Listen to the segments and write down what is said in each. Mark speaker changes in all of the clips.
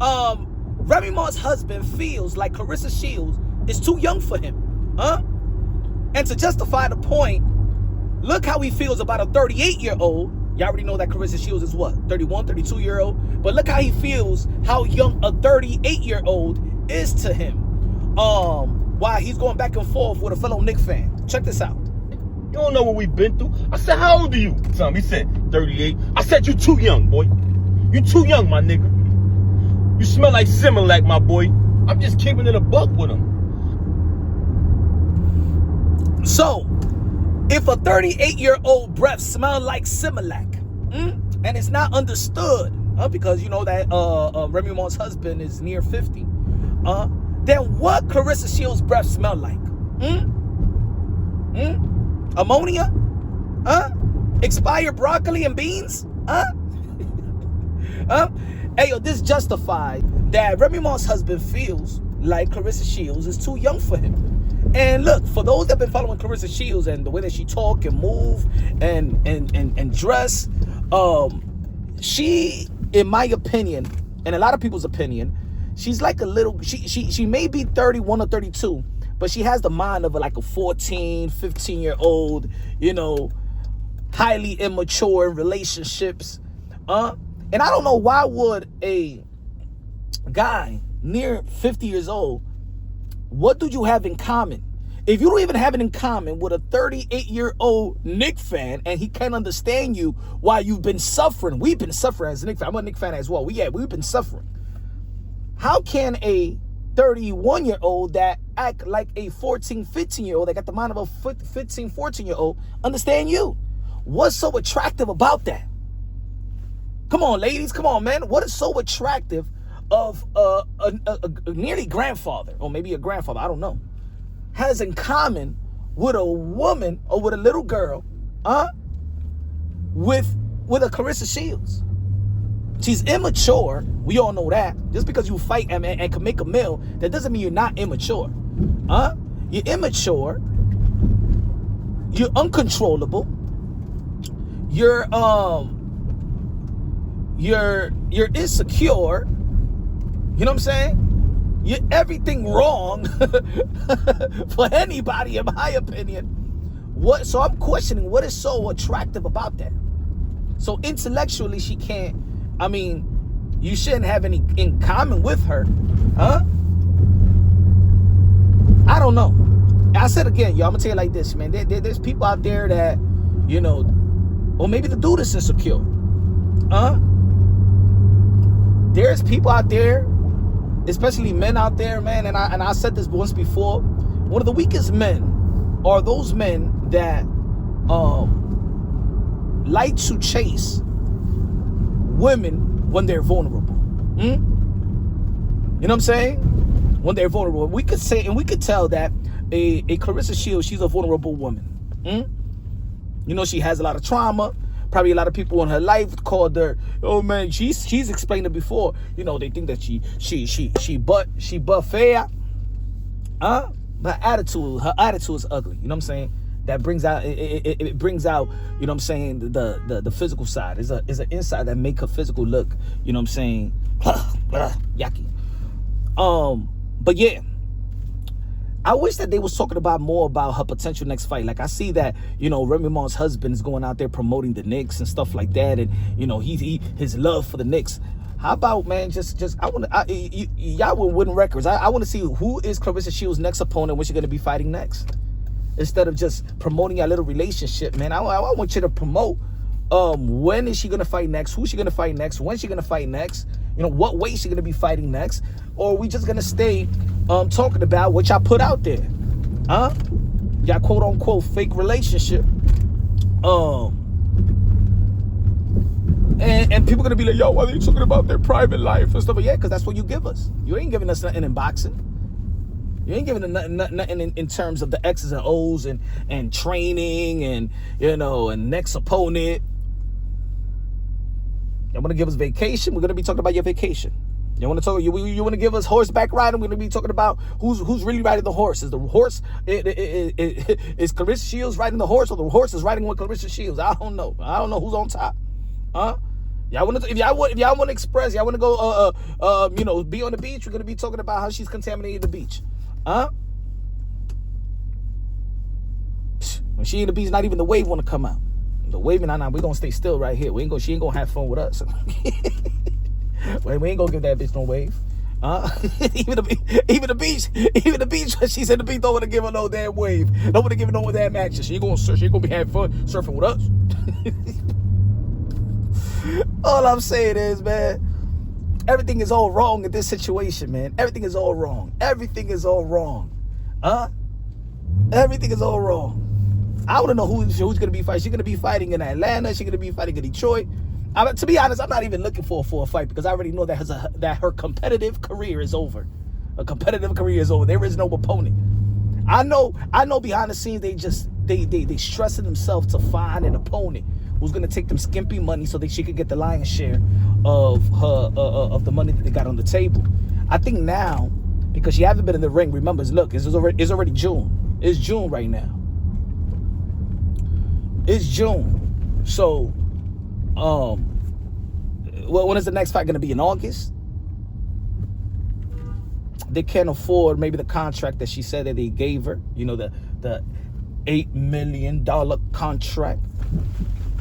Speaker 1: Remy Ma's husband feels like Claressa Shields is too young for him. And to justify the point, look how he feels about a 38-year-old. Y'all already know that Claressa Shields is what? 31, 32-year-old? But look how he feels, how young a 38-year-old is to him. While he's going back and forth with a fellow Knicks fan. Check this out.
Speaker 2: You don't know what we've been through. I said, how old are you? He said, 38. I said, you too young, boy. You too young, my nigga. You smell like Similac, my boy. I'm just keeping it a buck with him.
Speaker 1: So, if a 38-year-old breath smells like Similac, and it's not understood, because you know that Remy Ma's husband is near 50, then what Claressa Shields' breath smell like? Ammonia? Expired broccoli and beans? Hey, yo, this justifies that Remy Ma's husband feels like Claressa Shields is too young for him. And look, for those that have been following Claressa Shields and the way that she talk and move and dress, she, in my opinion, and a lot of people's opinion, she's like a little, she may be 31 or 32, but she has the mind of like a 14, 15-year-old, you know, highly immature in relationships. And I don't know why would a guy near 50 years old, what do you have in common? If you don't even have it in common with a 38-year-old Knicks fan and he can't understand you while you've been suffering. We've been suffering as a Knicks fan. I'm a Knicks fan as well. We've been suffering. How can a 31-year-old that act like a 14, 15-year-old that got the mind of a 15, 14-year-old understand you? What's so attractive about that? Come on, ladies. Come on, man. What is so attractive of a nearly grandfather, or maybe a grandfather, I don't know, has in common with a woman or with a little girl, with a Claressa Shields? She's immature. We all know that. Just because you fight and can make a meal, that doesn't mean you're not immature. You're immature. You're uncontrollable. You're insecure. You know what I'm saying? You're everything wrong for anybody, in my opinion. So I'm questioning what is so attractive about that. So intellectually, she can't. I mean, you shouldn't have any in common with her, I don't know. I said again, y'all, I'm gonna tell you like this, man. There's people out there that, you know, or maybe the dude is insecure. There's people out there, especially men out there, man, and I said this once before. One of the weakest men are those men that like to chase women when they're vulnerable. You know what I'm saying? When they're vulnerable. We could say, and we could tell that a Claressa Shields, she's a vulnerable woman. You know, she has a lot of trauma. Probably a lot of people in her life called her, oh man, she's explained it before. You know, they think that she fair. Her attitude is ugly. You know what I'm saying? That brings out it brings out, you know what I'm saying, the physical side. Is an inside that make her physical look, you know what I'm saying, yucky. But yeah, I wish that they was talking about more about her potential next fight. Like, I see that, you know, Remy Ma's husband is going out there promoting the Knicks and stuff like that, and you know, his love for the Knicks. How about, man, y'all will win records. I want to see who is Claressa Shields' next opponent, when she's gonna be fighting next. Instead of just promoting your little relationship, man, I want you to promote when is she gonna fight next, who's she gonna fight next, when she gonna fight next, you know, what way she gonna be fighting next, or are we just gonna stay talking about what y'all put out there, y'all quote unquote fake relationship, and people gonna be like, yo, why are they talking about their private life and stuff? But yeah, because that's what you give us. You ain't giving us nothing in boxing. You ain't giving us nothing in terms of the X's and O's and training and, you know, and next opponent. You want to give us vacation? We're gonna be talking about your vacation. You want to talk? You want to give us horseback riding? We're gonna be talking about who's really riding the horse. Is the horse is Claressa Shields riding the horse, or the horse is riding with Claressa Shields? I don't know. I don't know who's on top. Y'all Y'all want to, if y'all want to express, y'all want to go, you know, be on the beach. We're gonna be talking about how she's contaminated the beach, huh? When she in the beach, not even the wave want to come out. The wave, nah, we gonna stay still right here. She ain't gonna have fun with us. We ain't gonna give that bitch no wave. Even the beach, when she's in the beach, don't want to give her no damn wave. Don't want to give her no damn action. She ain't gonna be having fun surfing with us. All I'm saying is, man, everything is all wrong in this situation, man. Everything is all wrong. Everything is all wrong. Everything is all wrong. I want to know who's gonna be fighting. She's gonna be fighting in Atlanta. She's gonna be fighting in Detroit. To be honest, I'm not even looking for a fight because I already know that her competitive career is over. A competitive career is over. There is no opponent. I know behind the scenes they stressing themselves to find an opponent who's gonna take them skimpy money so that she could get the lion's share of her of the money that they got on the table. I think now, because she haven't been in the ring, remember, look, it's already June. It's June right now. It's June. So when is the next fight going to be? In August? They can't afford maybe the contract that she said that they gave her. You know, the $8 million contract.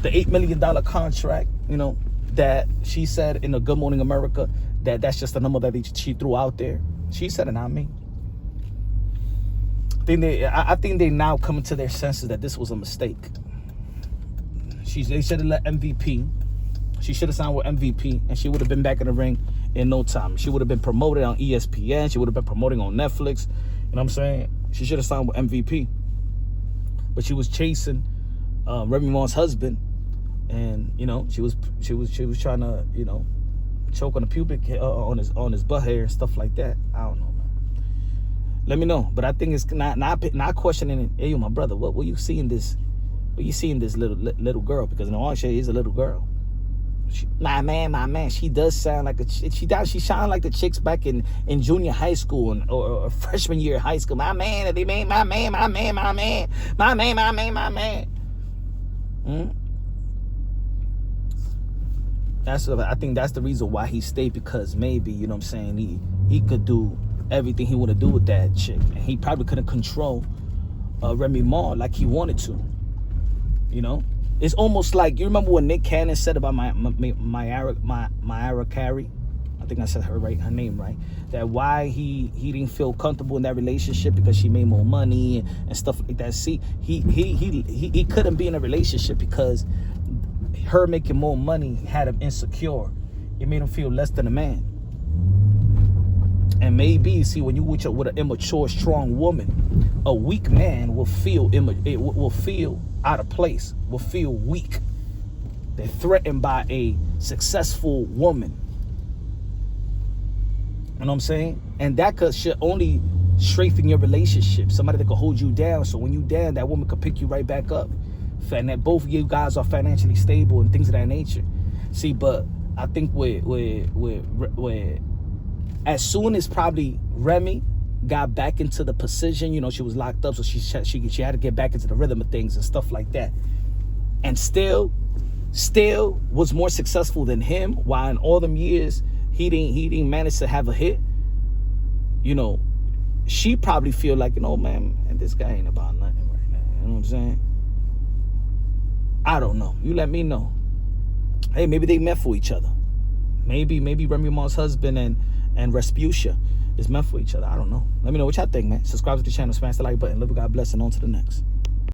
Speaker 1: The $8 million contract, you know, that she said in the Good Morning America that's just a number that she threw out there. She said it, not me. I think they now coming to their senses that this was a mistake. They should have let MVP. She should have signed with MVP, and she would have been back in the ring in no time. She would have been promoted on ESPN. She would have been promoting on Netflix. You know what I'm saying? She should have signed with MVP. But she was chasing Remy Ma's husband, and you know she was trying to, you know, choke on the pubic on his butt hair and stuff like that. I don't know, man. Let me know. But I think it's not questioning it. Hey, yo, my brother, what you seeing this? What you seeing this little girl? Because in all shit, is a little girl. My man, she does sound like she sound like the chicks back in junior high school or freshman year of high school. My man. I think that's the reason why he stayed, because maybe, you know what I'm saying, he could do everything he want to do with that chick, and he probably couldn't control Remy Ma like he wanted to. You know, it's almost like, you remember what Nick Cannon said about Myra Carey? I think I said her name right. That why he didn't feel comfortable in that relationship because she made more money and stuff like that. See, he couldn't be in a relationship because her making more money had him insecure. It made him feel less than a man. And maybe, see, when you with an immature, strong woman, a weak man will feel out of place, will feel weak. They're threatened by a successful woman. You know what I'm saying? And that should only strengthen your relationship. Somebody that could hold you down, so when you down, that woman could pick you right back up. And that both of you guys are financially stable and things of that nature. See, but I think with as soon as probably Remy got back into the position, you know, she was locked up, so she had to get back into the rhythm of things and stuff like that, and still was more successful than him, while in all them years he didn't manage to have a hit. You know, she probably feel like, you know, man, this guy ain't about nothing right now. You know what I'm saying? I don't know. You let me know. Hey, maybe they meant for each other. Maybe Remy Ma's husband and Respucia is meant for each other. I don't know. Let me know what y'all think, man. Subscribe to the channel, smash the like button. Love you, God bless, and on to the next.